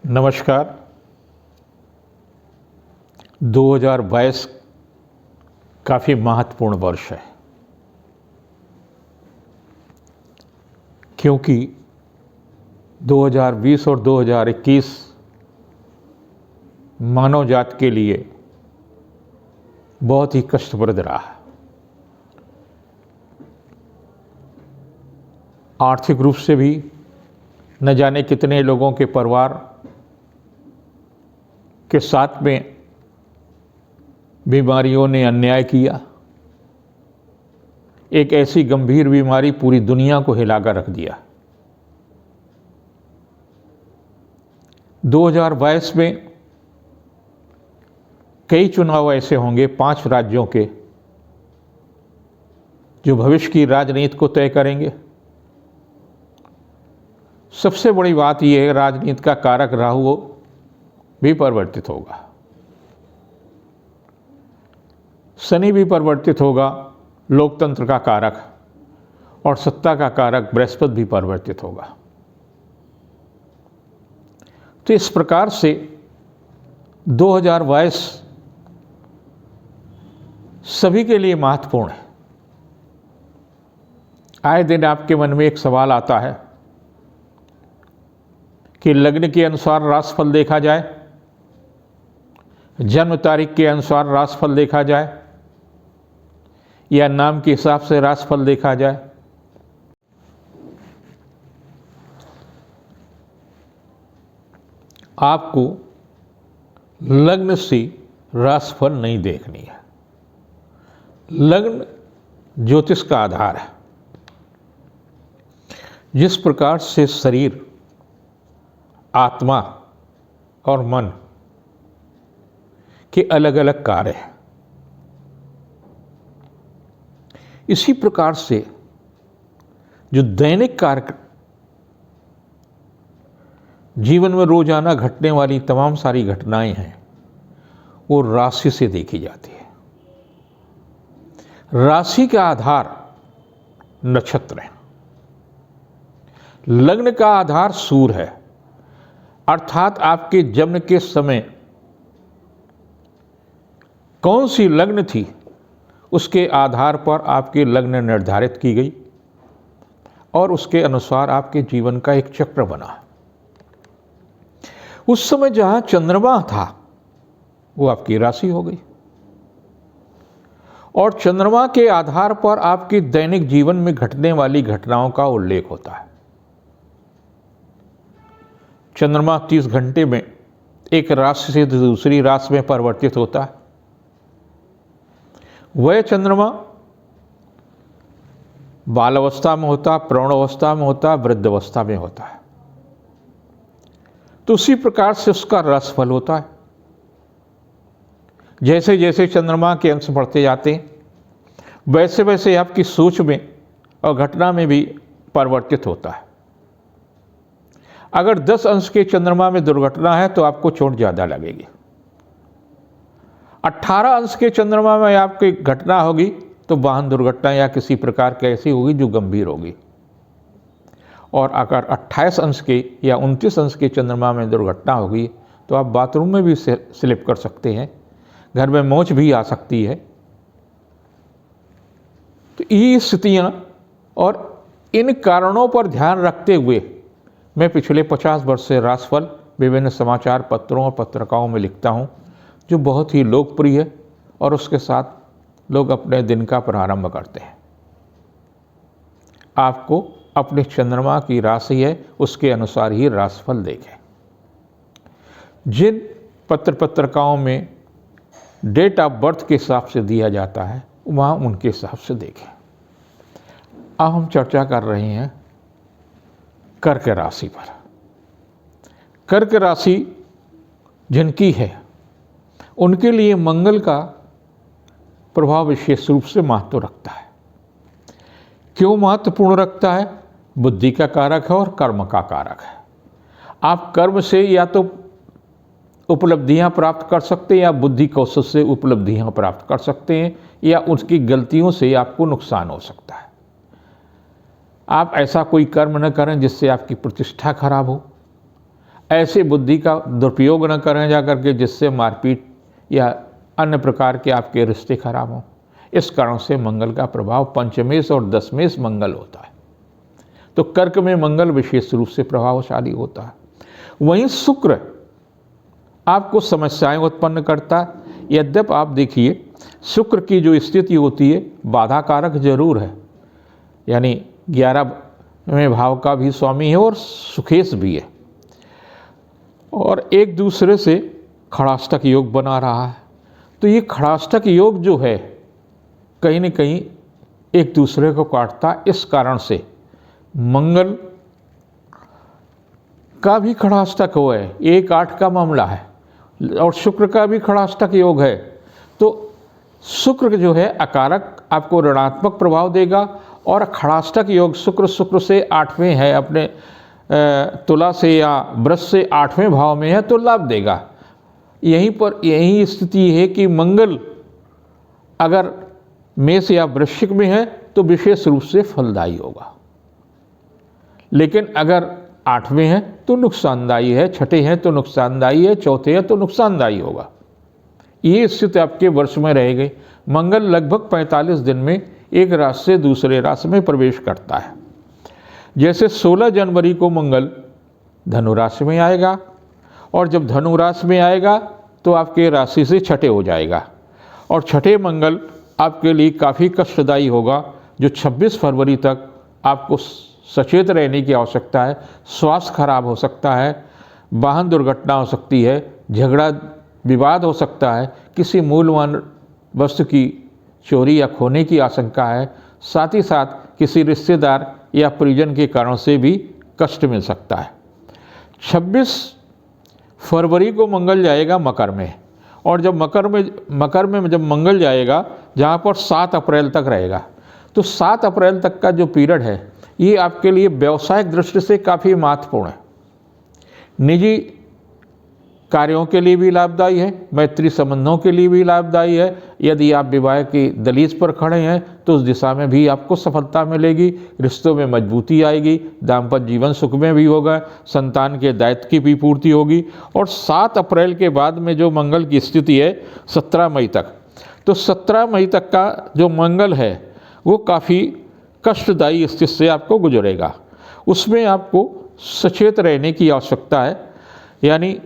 नमस्कार। 2022 काफ़ी महत्वपूर्ण वर्ष है, क्योंकि 2020 और 2021 मानव जाति के लिए बहुत ही कष्टप्रद रहा है। आर्थिक रूप से भी न जाने कितने लोगों के परिवार के साथ में बीमारियों ने अन्याय किया। एक ऐसी गंभीर बीमारी पूरी दुनिया को हिलाकर रख दिया। 2022 में कई चुनाव ऐसे होंगे 5 राज्यों के, जो भविष्य की राजनीति को तय करेंगे। सबसे बड़ी बात यह है, राजनीति का कारक राहु भी परिवर्तित होगा, शनि भी परिवर्तित होगा, लोकतंत्र का कारक, और सत्ता का कारक बृहस्पति भी परिवर्तित होगा। तो इस प्रकार से 2022 सभी के लिए महत्वपूर्ण है। आए दिन आपके मन में एक सवाल आता है कि लग्न के अनुसार राशिफल देखा जाए, जन्म तारीख के अनुसार राशिफल देखा जाए, या नाम के हिसाब से राशिफल देखा जाए। आपको लग्न से राशिफल नहीं देखनी है। लग्न ज्योतिष का आधार है। जिस प्रकार से शरीर, आत्मा और मन के अलग अलग कार्य हैं, इसी प्रकार से जो दैनिक कार्य, जीवन में रोजाना घटने वाली तमाम सारी घटनाएं हैं, वो राशि से देखी जाती है। राशि का आधार नक्षत्र है। लग्न का आधार सूर्य है, अर्थात आपके जन्म के समय कौन सी लग्न थी, उसके आधार पर आपकी लग्न निर्धारित की गई और उसके अनुसार आपके जीवन का एक चक्र बना। उस समय जहां चंद्रमा था वो आपकी राशि हो गई, और चंद्रमा के आधार पर आपके दैनिक जीवन में घटने वाली घटनाओं का उल्लेख होता है। चंद्रमा 30 घंटे में एक राशि से दूसरी राशि में परिवर्तित होता है। वह चंद्रमा बाल अवस्था में होता, प्रौढ़ अवस्था में होता, वृद्ध अवस्था में होता है। तो उसी प्रकार से उसका राशिफल होता है। जैसे जैसे चंद्रमा के अंश बढ़ते जाते हैं, वैसे वैसे आपकी सोच में और घटना में भी परिवर्तित होता है। अगर 10 अंश के चंद्रमा में दुर्घटना है तो आपको चोट ज़्यादा लगेगी। 18 अंश के चंद्रमा में आपकी घटना होगी तो वाहन दुर्घटना या किसी प्रकार की ऐसी होगी जो गंभीर होगी। और अगर 28 अंश के या 29 अंश के चंद्रमा में दुर्घटना होगी तो आप बाथरूम में भी स्लिप कर सकते हैं, घर में मोच भी आ सकती है। तो ये स्थितियाँ और इन कारणों पर ध्यान रखते हुए मैं पिछले 50 वर्ष से राशिफल विभिन्न समाचार पत्रों और पत्रिकाओं में लिखता हूँ, जो बहुत ही लोकप्रिय है, और उसके साथ लोग अपने दिन का प्रारंभ करते हैं। आपको अपने चंद्रमा की राशि है, उसके अनुसार ही राशिफल देखें। जिन पत्रिकाओं में डेट ऑफ बर्थ के हिसाब से दिया जाता है, वहाँ उनके हिसाब से देखें। अब हम चर्चा कर रहे हैं कर्क राशि पर। कर्क राशि जिनकी है, उनके लिए मंगल का प्रभाव विशेष रूप से महत्व रखता है। क्यों महत्वपूर्ण रखता है? बुद्धि का कारक है और कर्म का कारक है। आप कर्म से या तो उपलब्धियां प्राप्त कर सकते हैं या बुद्धि कौशल से उपलब्धियां प्राप्त कर सकते हैं, या उसकी गलतियों से आपको नुकसान हो सकता है। आप ऐसा कोई कर्म न करें जिससे आपकी प्रतिष्ठा खराब हो। ऐसे बुद्धि का दुरुपयोग न करें जा करके जिससे मारपीट या अन्य प्रकार के आपके रिश्ते खराब हों। इस कारण से मंगल का प्रभाव पंचमेश और दशमेश मंगल होता है। तो कर्क में मंगल विशेष रूप से प्रभावशाली होता है। वहीं शुक्र आपको समस्याएं उत्पन्न करता है। यद्यप आप देखिए शुक्र की जो स्थिति होती है बाधा कारक जरूर है, यानी 11वें भाव का भी स्वामी है और सुखेश भी है, और एक दूसरे से खड़ाष्टक योग बना रहा है। तो ये खड़ाष्टक योग जो है कहीं न कहीं एक दूसरे को काटता। इस कारण से मंगल का भी खड़ाष्टक हो है, 1-8 का मामला है, और शुक्र का भी खड़ाष्टक योग है। तो शुक्र जो है अकारक आपको ऋणात्मक प्रभाव देगा, और खड़ाष्टक योग शुक्र से 8वें है, अपने तुला से या वृष से 8वें भाव में है तो लाभ देगा। यहीं पर यही स्थिति है कि मंगल अगर मेष या वृश्चिक में है तो विशेष रूप से फलदायी होगा, लेकिन अगर 8वें है तो नुकसानदायी है, छठे हैं तो नुकसानदायी है, चौथे है तो नुकसानदायी होगा। ये स्थिति आपके वर्ष में रहेगी। मंगल लगभग 45 दिन में एक राशि से दूसरे राशि में प्रवेश करता है। जैसे 16 जनवरी को मंगल धनु राशि में आएगा, और जब धनु राशि में आएगा तो आपके राशि से छठे हो जाएगा, और छठे मंगल आपके लिए काफ़ी कष्टदायी होगा, जो 26 फरवरी तक आपको सचेत रहने की आवश्यकता है। स्वास्थ्य खराब हो सकता है, वाहन दुर्घटना हो सकती है, झगड़ा विवाद हो सकता है, किसी मूल्यवान वस्तु की चोरी या खोने की आशंका है, साथ ही साथ किसी रिश्तेदार या परिजन के कारण से भी कष्ट मिल सकता है। 26 फरवरी को मंगल जाएगा मकर में, और जब मकर में जब मंगल जाएगा, जहाँ पर 7 अप्रैल तक रहेगा, तो 7 अप्रैल तक का जो पीरियड है ये आपके लिए व्यावसायिक दृष्टि से काफ़ी महत्वपूर्ण है। निजी कार्यों के लिए भी लाभदायी है, मैत्री संबंधों के लिए भी लाभदायी है। यदि आप विवाह की दलीज पर खड़े हैं तो उस दिशा में भी आपको सफलता मिलेगी, रिश्तों में मजबूती आएगी, दाम्पत्य जीवन सुख में भी होगा, संतान के दायित्व की भी पूर्ति होगी। और 7 अप्रैल के बाद में जो मंगल की स्थिति है 17 मई तक, तो 17 मई तक का जो मंगल है वो काफ़ी कष्टदायी स्थिति से आपको गुजरेगा। उसमें आपको सचेत रहने की आवश्यकता है, यानी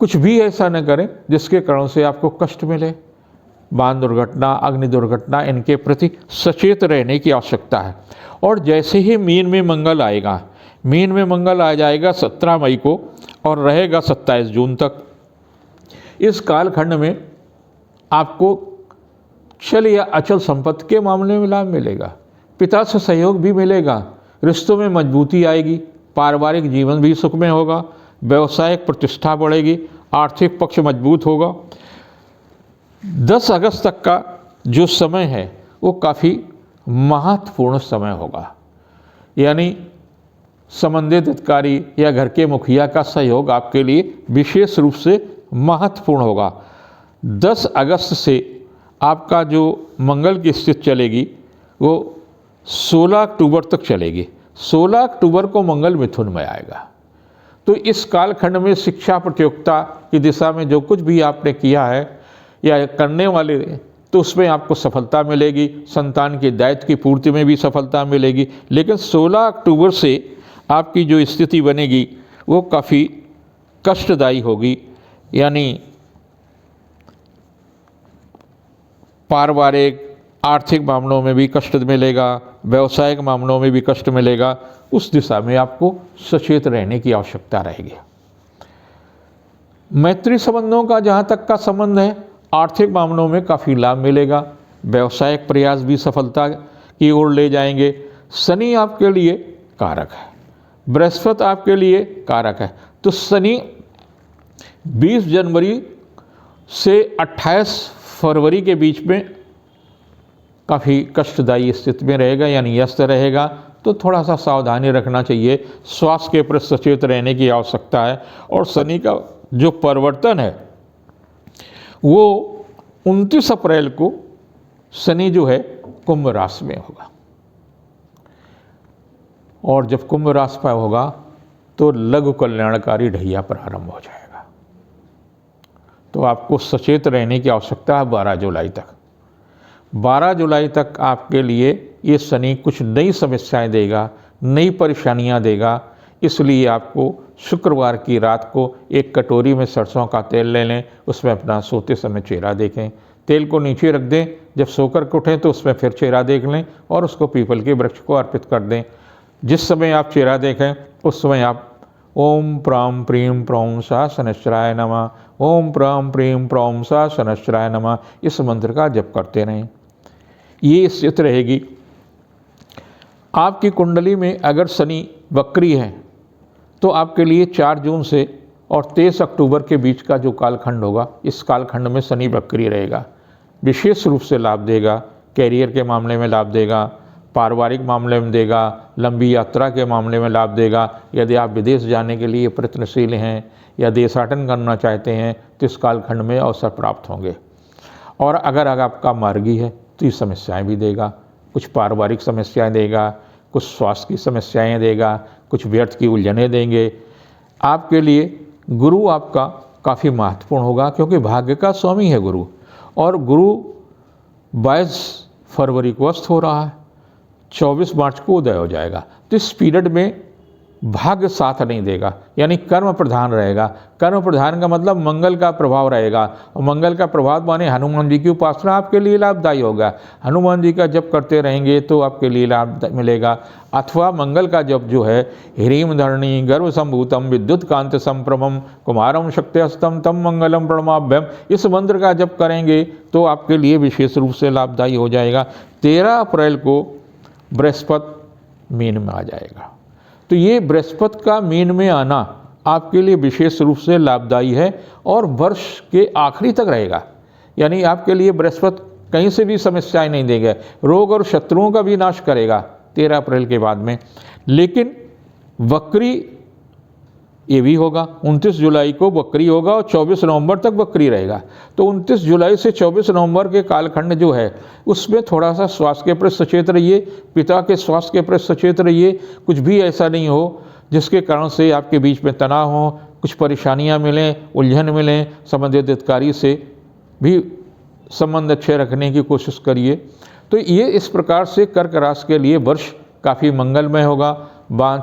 कुछ भी ऐसा न करें जिसके कारण से आपको कष्ट मिले। वाहन दुर्घटना, अग्नि दुर्घटना, इनके प्रति सचेत रहने की आवश्यकता है। और जैसे ही मीन में मंगल आएगा, मीन में मंगल आ जाएगा 17 मई को और रहेगा 27 जून तक। इस कालखंड में आपको चल या अचल संपत्ति के मामले में लाभ मिलेगा, पिता से सहयोग भी मिलेगा, रिश्तों में मजबूती आएगी, पारिवारिक जीवन भी सुख में होगा, व्यवसायिक प्रतिष्ठा बढ़ेगी, आर्थिक पक्ष मजबूत होगा। 10 अगस्त तक का जो समय है वो काफ़ी महत्वपूर्ण समय होगा, यानी संबंधित अधिकारी या घर के मुखिया का सहयोग आपके लिए विशेष रूप से महत्वपूर्ण होगा। 10 अगस्त से आपका जो मंगल की स्थिति चलेगी वो 16 अक्टूबर तक चलेगी। 16 अक्टूबर को मंगल मिथुन में आएगा। तो इस कालखंड में शिक्षा प्रतियोगिता की दिशा में जो कुछ भी आपने किया है या करने वाले, तो उसमें आपको सफलता मिलेगी, संतान के दायित्व की पूर्ति में भी सफलता मिलेगी। लेकिन 16 अक्टूबर से आपकी जो स्थिति बनेगी वो काफ़ी कष्टदायी होगी, यानी पारिवारिक आर्थिक मामलों में भी कष्ट मिलेगा, व्यावसायिक मामलों में भी कष्ट मिलेगा। उस दिशा में आपको सचेत रहने की आवश्यकता रहेगी। मैत्री संबंधों का जहाँ तक का संबंध है, आर्थिक मामलों में काफ़ी लाभ मिलेगा, व्यावसायिक प्रयास भी सफलता की ओर ले जाएंगे। शनि आपके लिए कारक है, बृहस्पति आपके लिए कारक है। तो शनि 20 जनवरी से 28 फरवरी के बीच में काफ़ी कष्टदायी स्थिति में रहेगा, यानी व्यस्त रहेगा। तो थोड़ा सा सावधानी रखना चाहिए, स्वास्थ्य के प्रति सचेत रहने की आवश्यकता है। और शनि का जो परिवर्तन है वो 29 अप्रैल को शनि जो है कुंभ राशि में होगा, और जब कुंभ राशि पर होगा तो लघु कल्याणकारी ढैया प्रारंभ हो जाएगा। तो आपको सचेत रहने की आवश्यकता है 12 जुलाई तक। 12 जुलाई तक आपके लिए ये शनि कुछ नई समस्याएं देगा, नई परेशानियां देगा। इसलिए आपको शुक्रवार की रात को एक कटोरी में सरसों का तेल ले लें, उसमें अपना सोते समय चेहरा देखें, तेल को नीचे रख दें, जब सोकर के उठें तो उसमें फिर चेहरा देख लें और उसको पीपल के वृक्ष को अर्पित कर दें। जिस समय आप चेहरा देखें उस समय आप ओम प्राम प्रीम प्रौम सा शनैश्चराय नमः, ओम प्राम प्रीम प्रौम सा शनैश्चराय नमः, इस मंत्र का जप करते रहें। ये स्थिति रहेगी। आपकी कुंडली में अगर शनि वक्री है तो आपके लिए 4 जून से और 23 अक्टूबर के बीच का जो कालखंड होगा, इस कालखंड में शनि वक्री रहेगा। विशेष रूप से लाभ देगा, कैरियर के मामले में लाभ देगा, पारिवारिक मामले में देगा, लंबी यात्रा के मामले में लाभ देगा। यदि आप विदेश जाने के लिए प्रयत्नशील हैं या देशाटन करना चाहते हैं तो इस कालखंड में अवसर प्राप्त होंगे। और अगर आपका मार्गी है तो ये समस्याएं भी देगा, कुछ पारिवारिक समस्याएं देगा, कुछ स्वास्थ्य की समस्याएं देगा, कुछ व्यर्थ की उलझनें देंगे। आपके लिए गुरु आपका काफ़ी महत्वपूर्ण होगा, क्योंकि भाग्य का स्वामी है गुरु, और गुरु 22 फरवरी को अस्त हो रहा है, 24 मार्च को उदय हो जाएगा। तो इस पीरियड में भाग्य साथ नहीं देगा, यानी कर्म प्रधान रहेगा। कर्म प्रधान का मतलब मंगल का प्रभाव रहेगा, और मंगल का प्रभाव माने हनुमान जी की उपासना आपके लिए लाभदायी होगा। हनुमान जी का जप करते रहेंगे तो आपके लिए लाभ मिलेगा। अथवा मंगल का जप जो है, ह्रीम धरणी गर्भ संभूतम विद्युत कांत संप्रमम कुमारम शक्त्यस्तम तम मंगलम प्रणमाभ्यम, इस मंत्र का जप करेंगे तो आपके लिए विशेष रूप से लाभदायी हो जाएगा। 13 अप्रैल को बृहस्पति मीन में आ जाएगा। तो ये बृहस्पति का मीन में आना आपके लिए विशेष रूप से लाभदायी है और वर्ष के आखिरी तक रहेगा। यानी आपके लिए बृहस्पति कहीं से भी समस्याएं नहीं देगा, रोग और शत्रुओं का भी नाश करेगा 13 अप्रैल के बाद में। लेकिन वक्री ये भी होगा, 29 जुलाई को वक्री होगा और 24 नवंबर तक वक्री रहेगा। तो 29 जुलाई से 24 नवंबर के कालखंड जो है उसमें थोड़ा सा स्वास्थ्य के प्रति सचेत रहिए, पिता के स्वास्थ्य के प्रति सचेत रहिए। कुछ भी ऐसा नहीं हो जिसके कारण से आपके बीच में तनाव हो, कुछ परेशानियां मिलें, उलझन मिलें। संबंधित अधिकारी से भी संबंध अच्छे रखने की कोशिश करिए। तो ये इस प्रकार से कर्क राशि के लिए वर्ष काफ़ी मंगलमय होगा।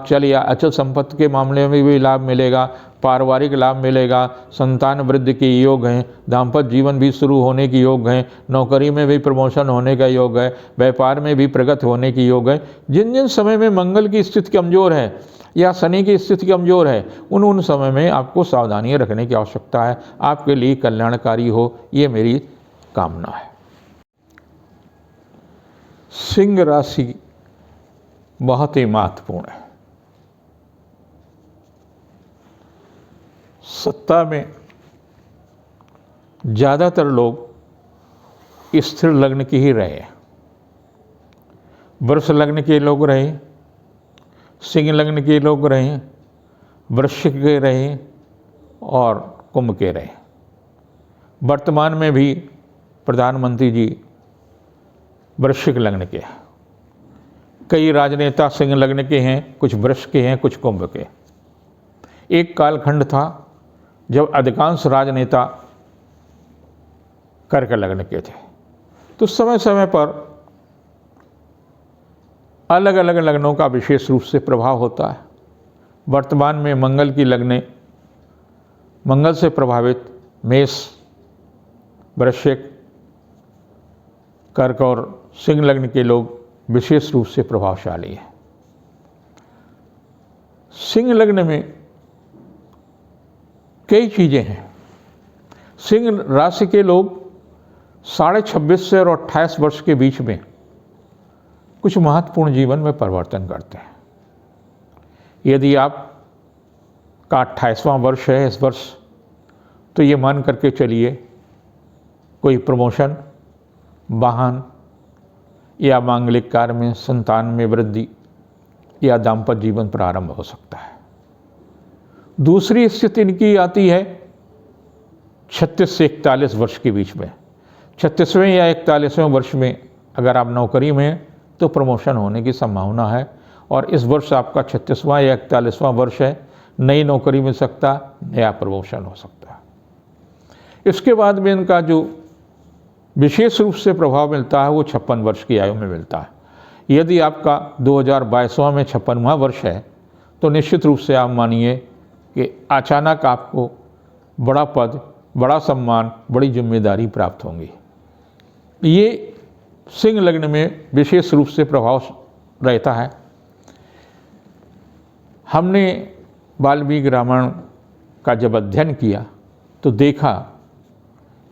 चल या अचल संपत्ति के मामले में भी लाभ मिलेगा, पारिवारिक लाभ मिलेगा, संतान वृद्धि के योग हैं, दाम्पत्य जीवन भी शुरू होने के योग हैं, नौकरी में भी प्रमोशन होने का योग है, व्यापार में भी प्रगति होने के योग है। जिन जिन समय में मंगल की स्थिति कमज़ोर है या शनि की स्थिति कमज़ोर है, उन समय में आपको सावधानी रखने की आवश्यकता है। आपके लिए कल्याणकारी हो, ये मेरी कामना है। सिंह राशि बहुत ही महत्वपूर्ण है। सत्ता में ज़्यादातर लोग स्थिर लग्न की ही रहे, वृष लग्न के लोग रहे, सिंह लग्न के लोग रहे, वृश्चिक के रहे और कुंभ के रहे। वर्तमान में भी प्रधानमंत्री जी वृश्चिक लग्न के हैं। कई राजनेता सिंह लग्न के हैं, कुछ वृष के हैं, कुछ कुंभ के। एक कालखंड था जब अधिकांश राजनेता कर्क लग्न के थे। तो समय समय पर अलग अलग लग्नों का विशेष रूप से प्रभाव होता है। वर्तमान में मंगल की लग्नें, मंगल से प्रभावित मेष, वृश्चिक, कर्क और सिंह लग्न के लोग विशेष रूप से प्रभावशाली है। सिंह लग्न में कई चीज़ें हैं। सिंह राशि के लोग 26.5 से और 28 वर्ष के बीच में कुछ महत्वपूर्ण जीवन में परिवर्तन करते हैं। यदि आप का 28वां वर्ष है इस वर्ष, तो ये मान करके चलिए कोई प्रमोशन, वाहन या मांगलिक कार्य में, संतान में वृद्धि या दाम्पत्य जीवन प्रारंभ हो सकता है। दूसरी स्थिति इनकी आती है 36 से 41 वर्ष के बीच में। 36वें या 41वें वर्ष में अगर आप नौकरी में हैं तो प्रमोशन होने की संभावना है। और इस वर्ष आपका 36वां या 41वां वर्ष है। नई नौकरी मिल सकता, नया प्रमोशन हो सकता। इसके बाद में इनका जो विशेष रूप से प्रभाव मिलता है वो 56 वर्ष की आयु में मिलता है। यदि आपका 2022वां में 56वां वर्ष है तो निश्चित रूप से आप मानिए कि अचानक आपको बड़ा पद, बड़ा सम्मान, बड़ी जिम्मेदारी प्राप्त होंगी। ये सिंह लग्न में विशेष रूप से प्रभाव रहता है। हमने वाल्मीकि रामायण का जब अध्ययन किया तो देखा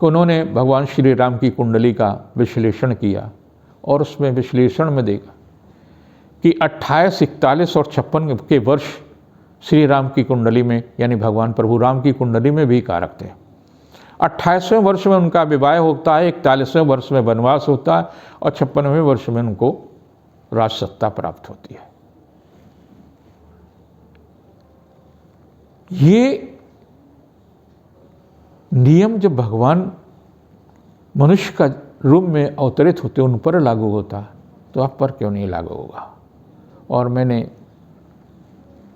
कि उन्होंने भगवान श्री राम की कुंडली का विश्लेषण किया और उसमें विश्लेषण में देखा कि 28, 41 और 56 के वर्ष श्री राम की कुंडली में यानी भगवान प्रभु राम की कुंडली में भी कारक थे। 28वें वर्ष में उनका विवाह होता है, 41वें वर्ष में वनवास होता है और 56वें वर्ष में उनको राज सत्ता प्राप्त होती है। ये नियम जब भगवान मनुष्य का रूप में अवतरित होते उन पर लागू होता तो आप पर क्यों नहीं लागू होगा। और मैंने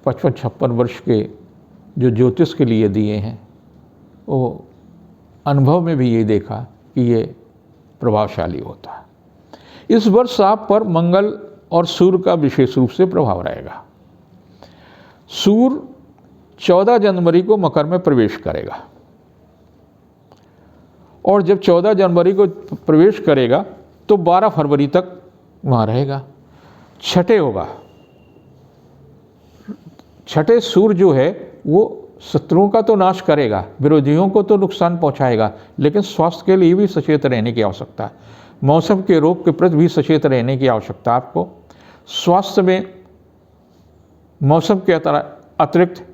55-56 वर्ष के जो ज्योतिष के लिए दिए हैं वो अनुभव में भी ये देखा कि ये प्रभावशाली होता है। इस वर्ष आप पर मंगल और सूर्य का विशेष रूप से प्रभाव रहेगा। सूर्य 14 जनवरी को मकर में प्रवेश करेगा और जब 14 जनवरी को प्रवेश करेगा तो 12 फरवरी तक वहाँ रहेगा। छठे होगा, छठे सूर्य जो है वो शत्रुओं का तो नाश करेगा, विरोधियों को तो नुकसान पहुंचाएगा, लेकिन स्वास्थ्य के लिए भी सचेत रहने की आवश्यकता है। मौसम के रोग के प्रति भी सचेत रहने की आवश्यकता है आपको। स्वास्थ्य में मौसम के अतिरिक्त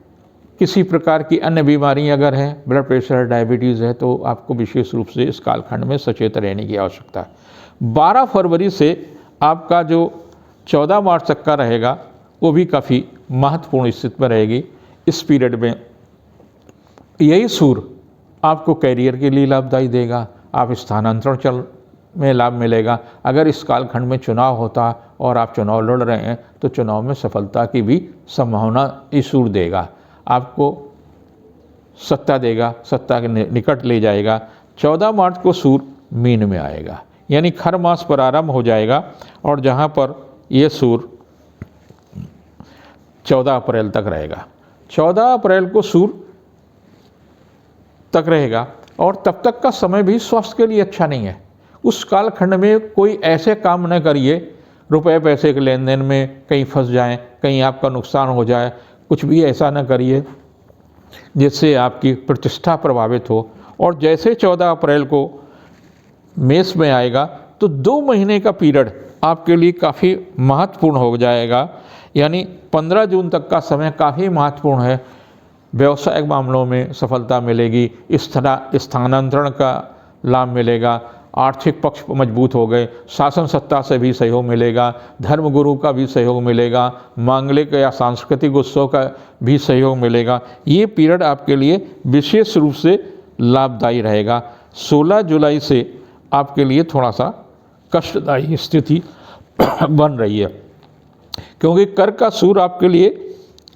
किसी प्रकार की अन्य बीमारी अगर है, ब्लड प्रेशर, डायबिटीज़ है, तो आपको विशेष रूप से इस कालखंड में सचेत रहने की आवश्यकता है। 12 फरवरी से आपका जो 14 मार्च तक का रहेगा वो भी काफ़ी महत्वपूर्ण स्थिति में रहेगी। इस पीरियड में यही सूर्य आपको कैरियर के लिए लाभदायी देगा, आप स्थानांतरण चल में लाभ मिलेगा। अगर इस कालखंड में चुनाव होता और आप चुनाव लड़ रहे हैं तो चुनाव में सफलता की भी संभावना ये सूर्य देगा, आपको सत्ता देगा, सत्ता के निकट ले जाएगा। 14 मार्च को सूर्य मीन में आएगा यानी खर मास प्रारंभ हो जाएगा और जहाँ पर ये सूर्य 14 अप्रैल तक रहेगा। 14 अप्रैल को सूर्य तक रहेगा और तब तक का समय भी स्वास्थ्य के लिए अच्छा नहीं है। उस कालखंड में कोई ऐसे काम न करिए, रुपए पैसे के लेन देन में कहीं फंस जाएं, कहीं आपका नुकसान हो जाए, कुछ भी ऐसा न करिए जिससे आपकी प्रतिष्ठा प्रभावित हो। और जैसे 14 अप्रैल को मेष में आएगा तो 2 महीने का पीरियड आपके लिए काफ़ी महत्वपूर्ण हो जाएगा, यानी 15 जून तक का समय काफ़ी महत्वपूर्ण है। व्यवसायिक मामलों में सफलता मिलेगी, स्थानांतरण का लाभ मिलेगा, आर्थिक पक्ष मजबूत हो गए, शासन सत्ता से भी सहयोग मिलेगा, धर्मगुरु का भी सहयोग मिलेगा, मांगलिक या सांस्कृतिक उत्सव का भी सहयोग मिलेगा। ये पीरियड आपके लिए विशेष रूप से लाभदायी रहेगा। 16 जुलाई से आपके लिए थोड़ा सा कष्टदायी स्थिति बन रही है क्योंकि कर्क का सूर्य आपके लिए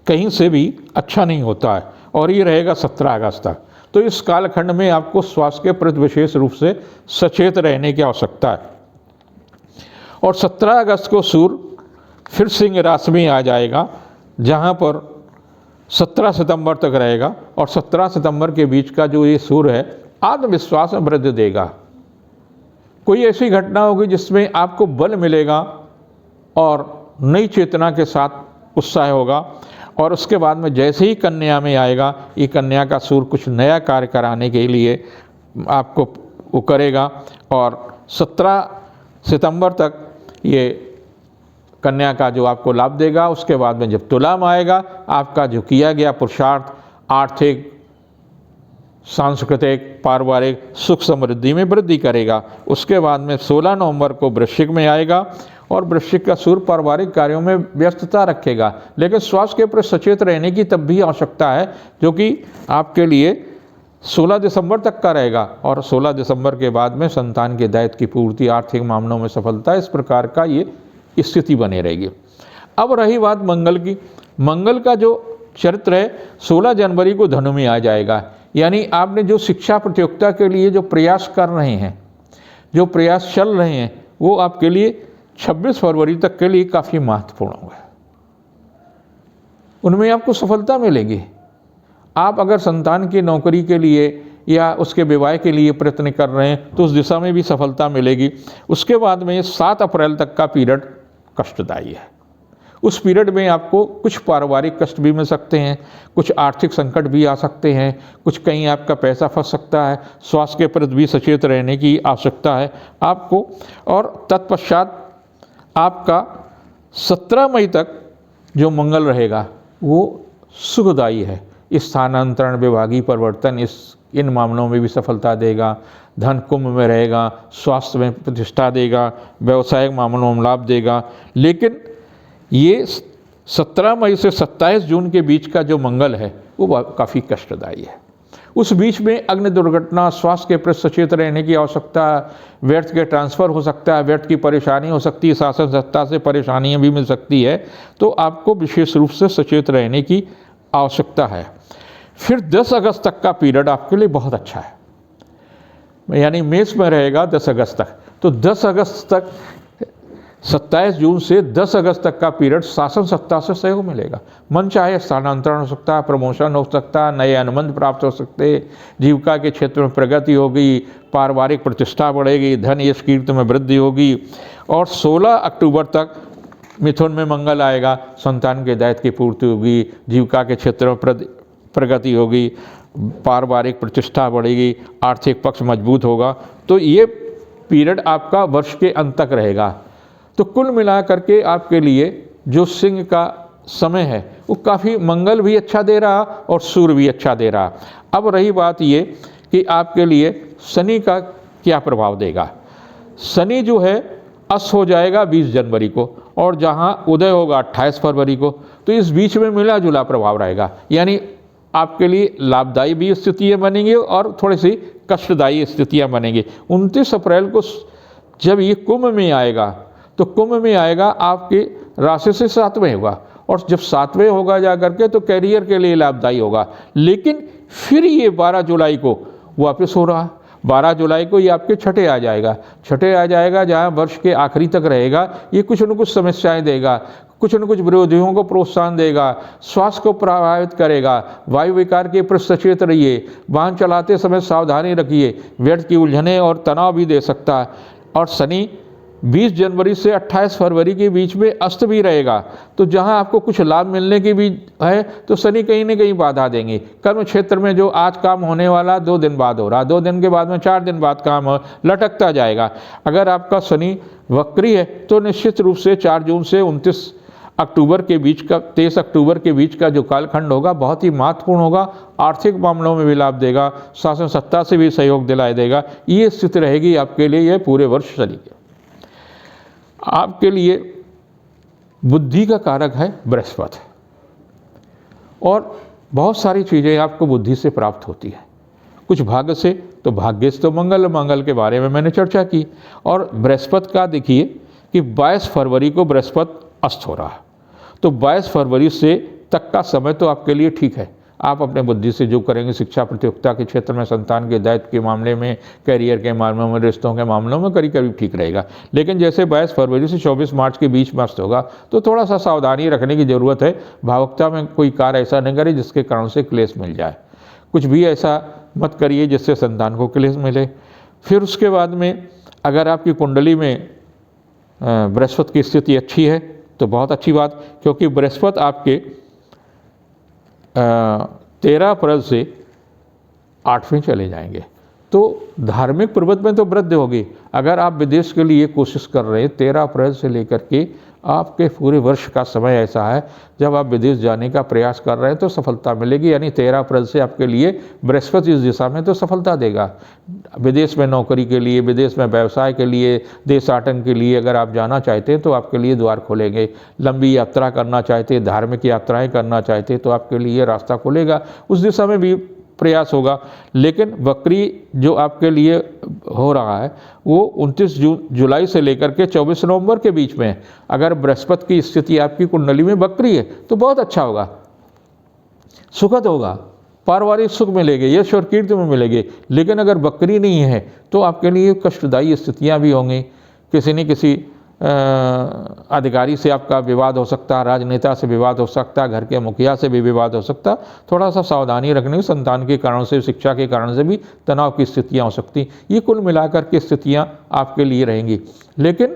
कहीं से भी अच्छा नहीं होता है और ये रहेगा 17 अगस्त तक। तो इस कालखंड में आपको स्वास्थ्य के प्रति विशेष रूप से सचेत रहने की आवश्यकता है। और 17 अगस्त को सूर्य फिर सिंह राशि में आ जाएगा जहाँ पर 17 सितंबर तक रहेगा और 17 सितंबर के बीच का जो ये सूर्य है आत्मविश्वास में वृद्धि देगा। कोई ऐसी घटना होगी जिसमें आपको बल मिलेगा और नई चेतना के साथ उत्साह होगा। और उसके बाद में जैसे ही कन्या में आएगा, ये कन्या का सूर्य कुछ नया कार्य कराने के लिए आपको वो करेगा और 17 सितंबर तक ये कन्या का जो आपको लाभ देगा। उसके बाद में जब तुला में आएगा, आपका जो किया गया पुरुषार्थ आर्थिक, सांस्कृतिक, पारिवारिक सुख समृद्धि में वृद्धि करेगा। उसके बाद में 16 नवंबर को वृश्चिक में आएगा और वृश्चिक का सूर्य पारिवारिक कार्यों में व्यस्तता रखेगा, लेकिन स्वास्थ्य के प्रति सचेत रहने की तब भी आवश्यकता है जो कि आपके लिए 16 दिसंबर तक का रहेगा। और 16 दिसंबर के बाद में संतान के दायित्व की पूर्ति, आर्थिक मामलों में सफलता, इस प्रकार का ये स्थिति बनी रहेगी। अब रही बात मंगल की। मंगल का जो चरित्र है 16 जनवरी को धनु में आ जाएगा। यानी आपने जो शिक्षा प्रतियोगिता के लिए जो प्रयास कर रहे हैं, जो प्रयास चल रहे हैं, वो आपके लिए 26 फरवरी तक के लिए काफ़ी महत्वपूर्ण होगा। उनमें आपको सफलता मिलेगी। आप अगर संतान की नौकरी के लिए या उसके विवाह के लिए प्रयत्न कर रहे हैं तो उस दिशा में भी सफलता मिलेगी। उसके बाद में 7 अप्रैल तक का पीरियड कष्टदायी है। उस पीरियड में आपको कुछ पारिवारिक कष्ट भी मिल सकते हैं, कुछ आर्थिक संकट भी आ सकते हैं, कुछ कहीं आपका पैसा फंस सकता है। स्वास्थ्य के प्रति भी सचेत रहने की आवश्यकता है आपको। और तत्पश्चात आपका 17 मई तक जो मंगल रहेगा वो सुखदायी है। स्थानांतरण, विभागीय परिवर्तन, इन मामलों में भी सफलता देगा। धन कुंभ में रहेगा, स्वास्थ्य में प्रतिष्ठा देगा, व्यवसायिक मामलों में लाभ देगा। लेकिन ये 17 मई से 27 जून के बीच का जो मंगल है वो काफ़ी कष्टदायी है। उस बीच में अग्नि दुर्घटना, स्वास्थ्य के प्रति सचेत रहने की आवश्यकता, व्यर्थ के ट्रांसफ़र हो सकता है, व्यर्थ की परेशानी हो सकती है, शासन सत्ता से परेशानियां भी मिल सकती है। तो आपको विशेष रूप से सचेत रहने की आवश्यकता है। फिर 10 अगस्त तक का पीरियड आपके लिए बहुत अच्छा है, यानी मेष में रहेगा 10 अगस्त तक। तो 10 अगस्त तक, 27 जून से 10 अगस्त तक का पीरियड शासन सत्ता से सहयोग मिलेगा। मन चाहे स्थानांतरण हो सकता है, प्रमोशन हो सकता है, नए अनुबंध प्राप्त हो सकते, जीविका के क्षेत्र में प्रगति होगी, पारिवारिक प्रतिष्ठा बढ़ेगी, धन यश कीर्ति में वृद्धि होगी। और 16 अक्टूबर तक मिथुन में मंगल आएगा, संतान के दायित्व की पूर्ति होगी, जीविका के क्षेत्र में प्रगति होगी, पारिवारिक प्रतिष्ठा बढ़ेगी, आर्थिक पक्ष मजबूत होगा। तो ये पीरियड आपका वर्ष के अंत तक रहेगा। तो कुल मिला करके आपके लिए जो सिंह का समय है वो काफ़ी मंगल भी अच्छा दे रहा और सूर्य भी अच्छा दे रहा। अब रही बात ये कि आपके लिए शनि का क्या प्रभाव देगा। शनि जो है अस्त हो जाएगा 20 जनवरी को और जहां उदय होगा 28 फरवरी को। तो इस बीच में मिला जुला प्रभाव रहेगा, यानी आपके लिए लाभदायी भी स्थितियाँ बनेंगी और थोड़ी सी कष्टदायी स्थितियाँ बनेंगी। 29 अप्रैल को जब ये कुंभ में आएगा तो कुंभ में आएगा आपके राशि से 7वें होगा, और जब 7वें होगा जा करके तो कैरियर के लिए लाभदायी होगा। लेकिन फिर ये 12 जुलाई को वापस हो रहा है। 12 जुलाई को ये आपके छठे आ जाएगा, जहाँ वर्ष के आखिरी तक रहेगा। ये कुछ न कुछ समस्याएं देगा, कुछ न कुछ विरोधियों को प्रोत्साहन देगा, स्वास्थ्य को प्रभावित करेगा। वायु विकार के प्रति सचेत रहिए, वाहन चलाते समय सावधानी रखिए, व्यर्थ की उलझने और तनाव भी दे सकता है। और शनि 20 जनवरी से 28 फरवरी के बीच में अस्त भी रहेगा। तो जहां आपको कुछ लाभ मिलने की भी है तो शनि कहीं न कहीं बाधा देंगे। कर्म क्षेत्र में जो आज काम होने वाला 2 दिन बाद हो रहा, 2 दिन के बाद में 4 दिन बाद काम लटकता जाएगा। अगर आपका शनि वक्री है तो निश्चित रूप से 4 जून से 29 अक्टूबर के बीच का, 23 अक्टूबर के बीच का जो कालखंड होगा बहुत ही महत्वपूर्ण होगा। आर्थिक मामलों में भी लाभ देगा, शासन सत्ता से भी सहयोग दिलाई देगा। ये स्थिति रहेगी आपके लिए ये पूरे वर्ष शनि के। आपके लिए बुद्धि का कारक है बृहस्पति, और बहुत सारी चीज़ें आपको बुद्धि से प्राप्त होती है। कुछ भाग्य से, तो भाग्य से तो मंगल के बारे में मैंने चर्चा की। और बृहस्पति का देखिए कि 22 फरवरी को बृहस्पति अस्त हो रहा है। तो 22 फरवरी से तक का समय तो आपके लिए ठीक है। आप अपने बुद्धि से जो करेंगे, शिक्षा प्रतियोगिता के क्षेत्र में, संतान के दायित्व के मामले में, करियर के मामलों में, रिश्तों के मामलों में करीब करीब ठीक रहेगा। लेकिन जैसे 22 फरवरी से 24 मार्च के बीच मस्त होगा तो थोड़ा सा सावधानी रखने की ज़रूरत है। भावुकता में कोई कार्य ऐसा न करें जिसके कारण से क्लेश मिल जाए। कुछ भी ऐसा मत करिए जिससे संतान को क्लेश मिले। फिर उसके बाद में अगर आपकी कुंडली में बृहस्पति की स्थिति अच्छी है तो बहुत अच्छी बात, क्योंकि बृहस्पति आपके 13 अप्रैल से 8वें चले जाएंगे। तो धार्मिक प्रवृत्ति में तो वृद्धि होगी। अगर आप विदेश के लिए कोशिश कर रहे हैं, 13 अप्रैल से लेकर के आपके पूरे वर्ष का समय ऐसा है जब आप विदेश जाने का प्रयास कर रहे हैं तो सफलता मिलेगी। यानी 13 अप्रैल से आपके लिए बृहस्पति इस दिशा में तो सफलता देगा। विदेश में नौकरी के लिए, विदेश में व्यवसाय के लिए, देशाटन के लिए अगर आप जाना चाहते हैं तो आपके लिए द्वार खोलेंगे। लंबी यात्रा करना चाहते हैं, धार्मिक यात्राएं करना चाहते हैं तो आपके लिए रास्ता खोलेगा, उस दिशा में भी प्रयास होगा। लेकिन वक्री जो आपके लिए हो रहा है वो 29 जुलाई से लेकर के 24 नवंबर के बीच में है। अगर बृहस्पति की स्थिति आपकी कुंडली में वक्री है तो बहुत अच्छा होगा। सुखद होगा, पारिवारिक सुख मिलेंगे, यश और कीर्ति में मिलेंगे। लेकिन अगर बकरी नहीं है तो आपके लिए कष्टदायी स्थितियां भी होंगी। किसी न किसी अधिकारी से आपका विवाद हो सकता है, राजनेता से विवाद हो सकता है, घर के मुखिया से भी विवाद हो सकता है। थोड़ा सा सावधानी रखने, संतान के कारण से, शिक्षा के कारण से भी तनाव की स्थितियां हो सकती। ये कुल मिलाकर के स्थितियां आपके लिए रहेंगी। लेकिन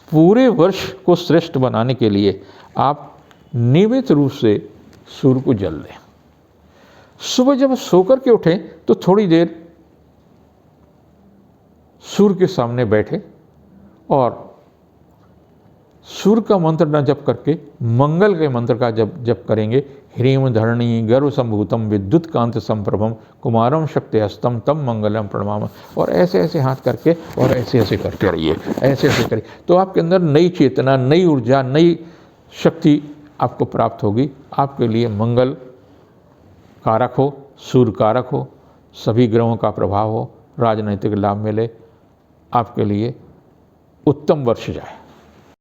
पूरे वर्ष को श्रेष्ठ बनाने के लिए आप नियमित रूप से सूर्य को जल दें। सुबह जब सोकर के उठें तो थोड़ी देर सूर्य के सामने बैठे और सूर्य का मंत्र न जप करके मंगल के मंत्र का जप करेंगे। ह्रीं धरणी गर्भ संभूतम विद्युत कांति संप्रभम कुमारम शक्ति हस्तम तम मंगलम प्रणमाम। और ऐसे ऐसे हाथ करके और ऐसे ऐसे करते रहिए, ऐसे ऐसे करिए, तो आपके अंदर नई चेतना, नई ऊर्जा, नई शक्ति आपको प्राप्त होगी। आपके लिए मंगल कारक हो, सूर्य कारक हो, सभी ग्रहों का प्रभाव हो, राजनैतिक लाभ मिले, आपके लिए उत्तम वर्ष जाए।